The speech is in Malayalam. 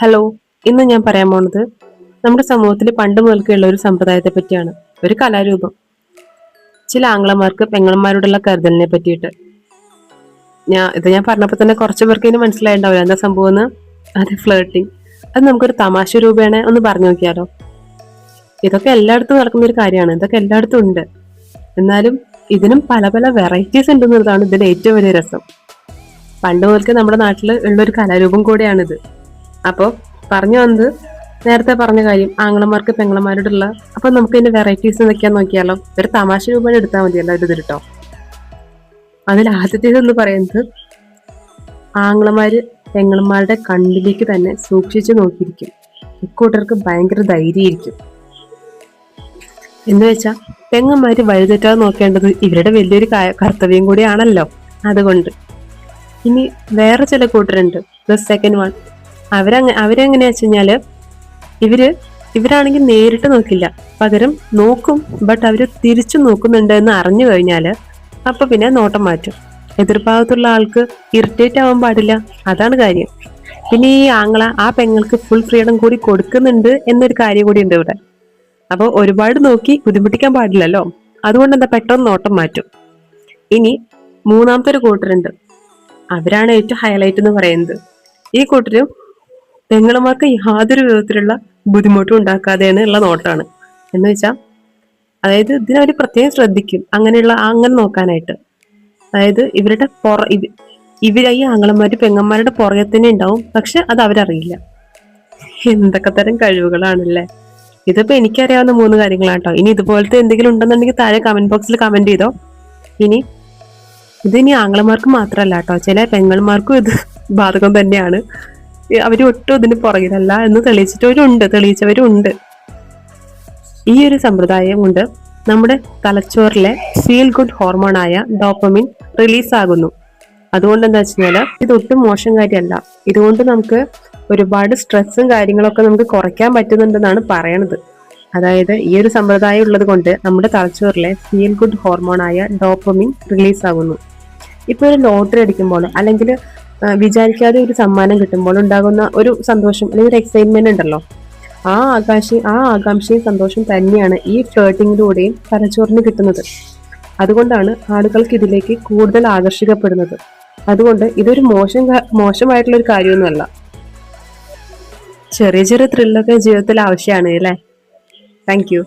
ഹലോ. ഇന്ന് ഞാൻ പറയാൻ പോണത് നമ്മുടെ സമൂഹത്തിൽ പണ്ട് മുതൽക്കുള്ള ഒരു സമ്പ്രദായത്തെ പറ്റിയാണ്. ഒരു കലാരൂപം. ചില ആംഗ്ലമാർക്ക് പെങ്ങന്മാരോടുള്ള കരുതലിനെ പറ്റിയിട്ട്. ഞാൻ പറഞ്ഞപ്പോൾ തന്നെ കുറച്ച് പേർക്ക് ഇതിന് മനസ്സിലായിണ്ടാവില്ല എന്താ സംഭവം എന്ന്. അത് ഫ്ലേട്ടിങ്. അത് നമുക്കൊരു തമാശ രൂപേണ ഒന്ന് പറഞ്ഞു നോക്കിയാലോ. ഇതൊക്കെ എല്ലായിടത്തും നടക്കുന്ന ഒരു കാര്യമാണ്. ഇതൊക്കെ എല്ലായിടത്തും ഉണ്ട്. എന്നാലും ഇതിനും പല പല വെറൈറ്റീസ് ഉണ്ടെന്നതാണ് ഇതിന്റെ ഏറ്റവും വലിയ രസം. പണ്ട് മുതൽക്ക് നമ്മുടെ നാട്ടിൽ ഉള്ള ഒരു കലാരൂപം കൂടെയാണിത്. അപ്പോൾ പറഞ്ഞു വന്നത് നേരത്തെ പറഞ്ഞ കാര്യം ആംഗ്ലമാർക്ക് പെങ്ങളമാരോടുള്ള. അപ്പൊ നമുക്ക് ഇതിന്റെ വെറൈറ്റീസ് എന്തൊക്കെയാന്ന് നോക്കിയാലോ. ഒരു തമാശ രൂപം എടുത്താൽ മതി എല്ലാവരും ഇത് കേട്ടോ. അതിൽ ആദ്യത്തേതെന്ന് പറയുന്നത് ആംഗ്ലമാര് പെങ്ങളമാരുടെ കണ്ണിലേക്ക് തന്നെ സൂക്ഷിച്ചു നോക്കിയിരിക്കും. ഇക്കൂട്ടർക്ക് ഭയങ്കര ധൈര്യമായിരിക്കും. എന്ന് വെച്ചാ പെങ്ങന്മാര് വഴിതെറ്റാതെ നോക്കേണ്ടത് ഇവരുടെ വലിയൊരു കർത്തവ്യം കൂടിയാണല്ലോ. അതുകൊണ്ട് ഇനി വേറെ ചില കൂട്ടരുണ്ട്. The second one. അവരെങ്ങനെയാ വെച്ച് കഴിഞ്ഞാല് ഇവരാണെങ്കിൽ നേരിട്ട് നോക്കില്ല, പകരം നോക്കും. ബട്ട് അവര് തിരിച്ചു നോക്കുന്നുണ്ട് എന്ന് അറിഞ്ഞു കഴിഞ്ഞാല് അപ്പൊ പിന്നെ നോട്ടം മാറ്റും. എതിർഭാഗത്തുള്ള ആൾക്ക് ഇറിറ്റേറ്റ് ആവാൻ പാടില്ല, അതാണ് കാര്യം. പിന്നെ ഈ ആംഗ്ല ആ പെങ്ങൾക്ക് ഫുൾ ഫ്രീഡം കൂടി കൊടുക്കുന്നുണ്ട് എന്നൊരു കാര്യം കൂടി ഉണ്ട് ഇവിടെ. അപ്പൊ ഒരുപാട് നോക്കി ബുദ്ധിമുട്ടിക്കാൻ പാടില്ലല്ലോ. അതുകൊണ്ട് എന്താ പെട്ടെന്ന് നോട്ടം മാറ്റും. ഇനി മൂന്നാമത്തെ ഒരു കൂട്ടരുണ്ട്. അവരാണ് ഏറ്റവും ഹൈലൈറ്റ് എന്ന് പറയുന്നത്. ഈ കൂട്ടരും പെങ്ങളുമാർക്ക് യാതൊരു വിധത്തിലുള്ള ബുദ്ധിമുട്ടും ഉണ്ടാക്കാതെയാണ് ഉള്ള നോട്ടാണ്. എന്ന് വെച്ചാൽ അതായത് ഇതിനവർ പ്രത്യേകം ശ്രദ്ധിക്കും അങ്ങനെ നോക്കാനായിട്ട്. അതായത് ഈ ആങ്ങളന്മാര് പെങ്ങന്മാരുടെ പുറകെ തന്നെ ഉണ്ടാവും, പക്ഷെ അത് അവരറിയില്ല. എന്തൊക്കെ തരം കഴിവുകളാണല്ലേ. ഇതിപ്പോ എനിക്കറിയാവുന്ന 3 കാര്യങ്ങളാണ് കേട്ടോ. ഇനി ഇതുപോലത്തെ എന്തെങ്കിലും ഉണ്ടെന്നുണ്ടെങ്കിൽ താഴെ കമന്റ് ബോക്സിൽ കമന്റ് ചെയ്തോ. ഇതിനി ആംഗ്ലമാർക്ക് മാത്രമല്ല കേട്ടോ, ചില പെങ്ങന്മാർക്കും ഇത് ബാധകം തന്നെയാണ്. അവര് ഒട്ടും ഇതിന് പുറകിലല്ല എന്ന് തെളിയിച്ചവരും ഉണ്ട്. ഈ ഒരു സമ്പ്രദായം കൊണ്ട് നമ്മുടെ തലച്ചോറിലെ ഫീൽ ഗുഡ് ഹോർമോണായ ഡോപ്പമിൻ റിലീസ് ആകുന്നു. അതുകൊണ്ട് എന്താ വെച്ച് കഴിഞ്ഞാല് ഇതൊട്ടും മോശം കാര്യമല്ല. ഇതുകൊണ്ട് നമുക്ക് ഒരുപാട് സ്ട്രെസ്സും കാര്യങ്ങളൊക്കെ നമുക്ക് കുറയ്ക്കാൻ പറ്റുന്നുണ്ടെന്നാണ് പറയണത്. അതായത് ഈ ഒരു സമ്പ്രദായം ഉള്ളത് കൊണ്ട് നമ്മുടെ തലച്ചോറിലെ ഫീൽ ഗുഡ് ഹോർമോണായ ഡോപ്പമിൻ റിലീസ് ആകുന്നു. ഇപ്പൊ ഒരു ലോട്ടറി അടിക്കുമ്പോൾ അല്ലെങ്കിൽ വിചാരിക്കാതെ ഒരു സമ്മാനം കിട്ടുമ്പോൾ ഉണ്ടാകുന്ന ഒരു സന്തോഷം അല്ലെങ്കിൽ ഒരു എക്സൈറ്റ്മെന്റ് ഉണ്ടല്ലോ, ആ ആകാംക്ഷയും സന്തോഷം തന്നെയാണ് ഈ ഫ്ലേട്ടിങ്ങിലൂടെയും തലച്ചോറിന് കിട്ടുന്നത്. അതുകൊണ്ടാണ് ആളുകൾക്ക് ഇതിലേക്ക് കൂടുതൽ ആകർഷിക്കപ്പെടുന്നത്. അതുകൊണ്ട് ഇതൊരു മോശമായിട്ടുള്ള ഒരു കാര്യമൊന്നുമല്ല. ചെറിയ ചെറിയ ത്രില്ലൊക്കെ ജീവിതത്തിൽ ആവശ്യമാണ് അല്ലേ. Thank you.